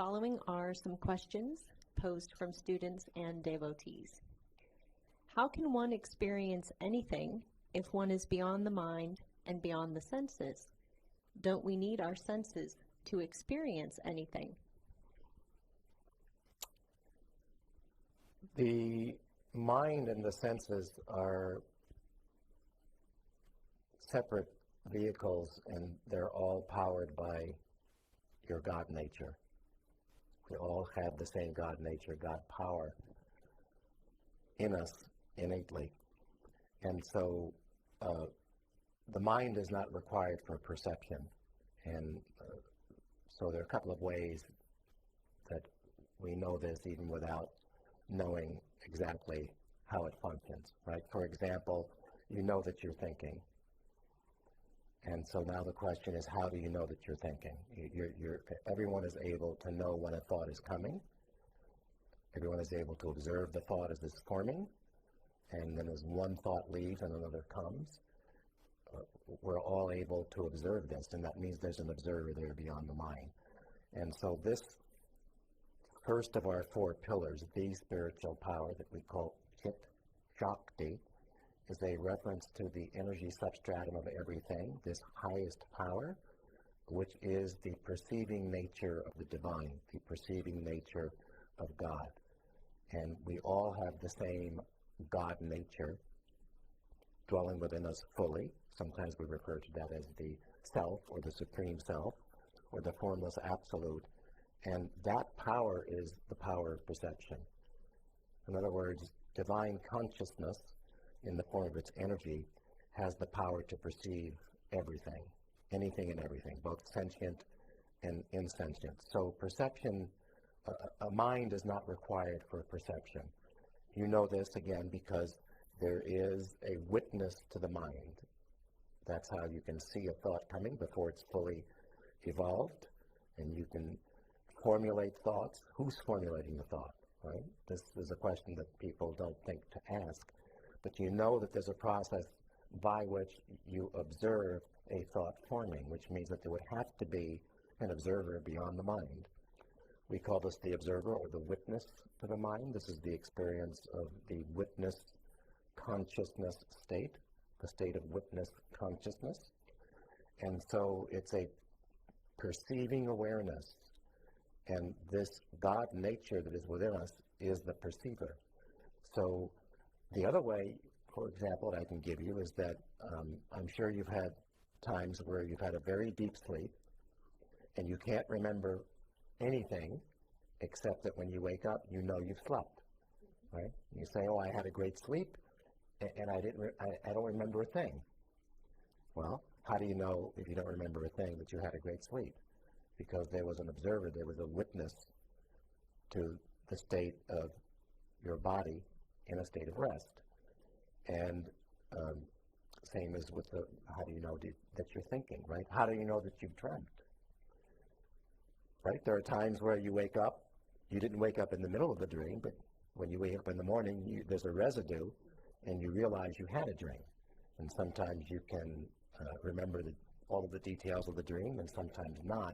following are some questions posed from students and devotees. How can one experience anything if one is beyond the mind and beyond the senses? Don't we need our senses to experience anything? The mind and the senses are separate vehicles, and they're all powered by your God nature. We all have the same God nature, God power in us innately. And so the mind is not required for perception. And so there are a couple of ways that we know this even without knowing exactly how it functions, right? For example, you know that you're thinking. And so now the question is, how do you know that you're thinking? Everyone is able to know when a thought is coming. Everyone is able to observe the thought as it's forming. And then as one thought leaves and another comes, we're all able to observe this. And that means there's an observer there beyond the mind. And so this first of our four pillars, the spiritual power that we call Chit, Shakti, is a reference to the energy substratum of everything, this highest power, which is the perceiving nature of the divine, the perceiving nature of God. And we all have the same God nature dwelling within us fully. Sometimes we refer to that as the self or the supreme self or the formless absolute. And that power is the power of perception. In other words, divine consciousness in the form of its energy has the power to perceive everything, anything and everything, both sentient and insentient. So perception, a mind is not required for perception. You know this, again, because there is a witness to the mind. That's how you can see a thought coming before it's fully evolved, and you can formulate thoughts. Who's formulating the thought, right? This is a question that people don't think to ask. But you know that there's a process by which you observe a thought forming, which means that there would have to be an observer beyond the mind. We call this the observer or the witness to the mind. This is the experience of the witness consciousness state, the state of witness consciousness. And so it's a perceiving awareness. And this God nature that is within us is the perceiver. So the other way, for example, that I can give you is that I'm sure you've had times where you've had a very deep sleep and you can't remember anything except that when you wake up, you know you've slept, right? You say, oh, I had a great sleep and I don't remember a thing. Well, how do you know if you don't remember a thing that you had a great sleep? Because there was an observer, there was a witness to the state of your body in a state of rest. And same as with how do you know that you're thinking, right? How do you know that you've dreamt? Right? There are times where you wake up, you didn't wake up in the middle of the dream, but when you wake up in the morning, there's a residue, and you realize you had a dream. And sometimes you can remember all of the details of the dream, and sometimes not.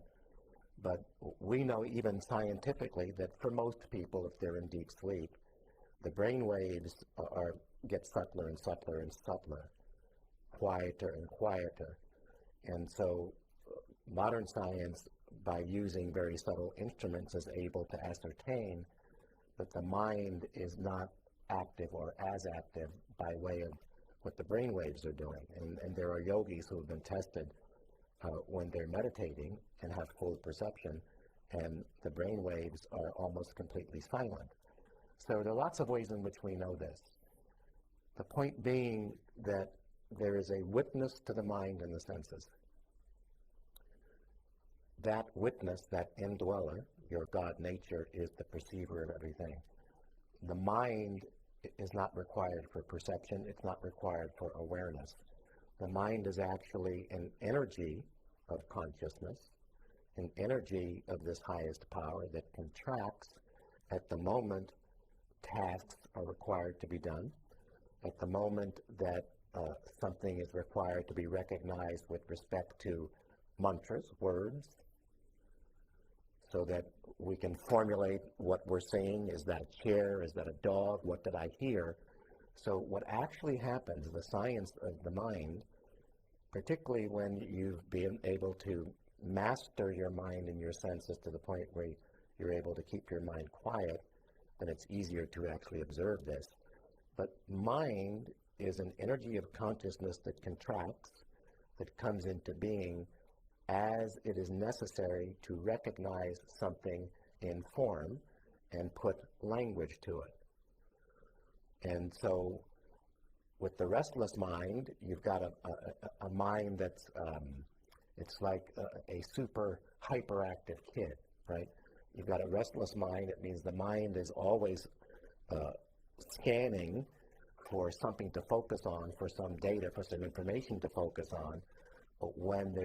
But we know even scientifically that for most people, if they're in deep sleep, the brain waves get subtler and subtler and subtler, quieter and quieter. And so modern science, by using very subtle instruments, is able to ascertain that the mind is not active or as active by way of what the brain waves are doing. And there are yogis who have been tested when they're meditating and have full perception, and the brain waves are almost completely silent. So there are lots of ways in which we know this. The point being that there is a witness to the mind and the senses. That witness, that indweller, your God nature, is the perceiver of everything. The mind is not required for perception. It's not required for awareness. The mind is actually an energy of consciousness, an energy of this highest power that contracts at the moment tasks are required to be done, at the moment that something is required to be recognized with respect to mantras, words. so that we can formulate what we're seeing. Is that a chair? Is that a dog? What did I hear? So what actually happens, the science of the mind, particularly when you've been able to master your mind and your senses to the point where you're able to keep your mind quiet, then it's easier to actually observe this. But mind is an energy of consciousness that contracts, that comes into being as it is necessary to recognize something in form and put language to it. And so with the restless mind, you've got a mind that's, it's like a super hyperactive kid, right? You've got a restless mind. It means the mind is always scanning for something to focus on, for some data, for some information to focus on. But when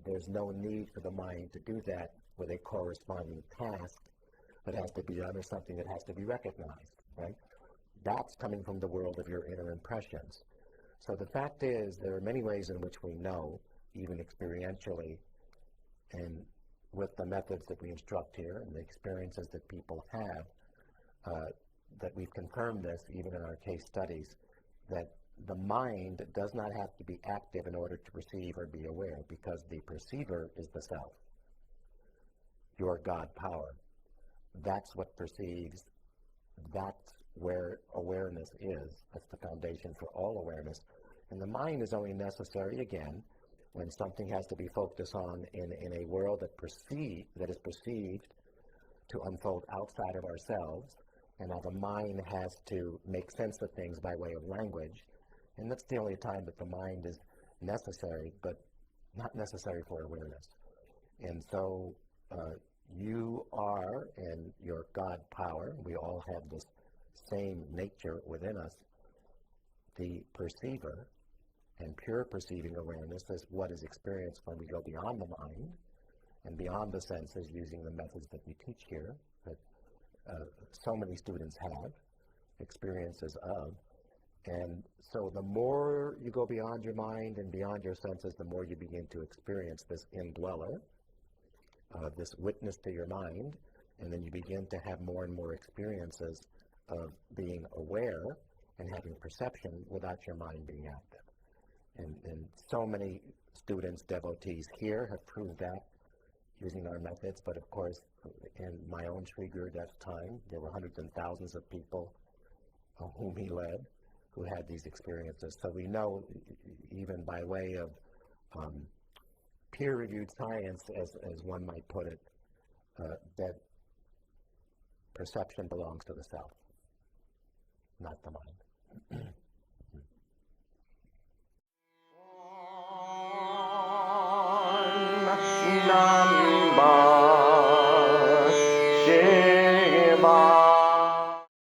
there's no need for the mind to do that with a corresponding task that has to be done or something that has to be recognized, right? That's coming from the world of your inner impressions. So the fact is, there are many ways in which we know, even experientially, and with the methods that we instruct here and the experiences that people have, that we've confirmed this even in our case studies, that the mind does not have to be active in order to perceive or be aware, because the perceiver is the self, your God power. That's what perceives. That's where awareness is. That's the foundation for all awareness. And the mind is only necessary, again, when something has to be focused on in a world that is perceived to unfold outside of ourselves, and now the mind has to make sense of things by way of language. And that's the only time that the mind is necessary, but not necessary for awareness. And so you are, in your God power, we all have this same nature within us, the perceiver, and pure perceiving awareness is what is experienced when we go beyond the mind and beyond the senses using the methods that we teach here, that so many students have experiences of. And so the more you go beyond your mind and beyond your senses, the more you begin to experience this indweller, this witness to your mind, and then you begin to have more and more experiences of being aware and having perception without your mind being active. And so many students, devotees here have proved that using our methods, but of course, in my own Sri Gurudev's time, there were hundreds and thousands of people whom he led who had these experiences. So we know, even by way of peer-reviewed science, as one might put it, that perception belongs to the self, not the mind.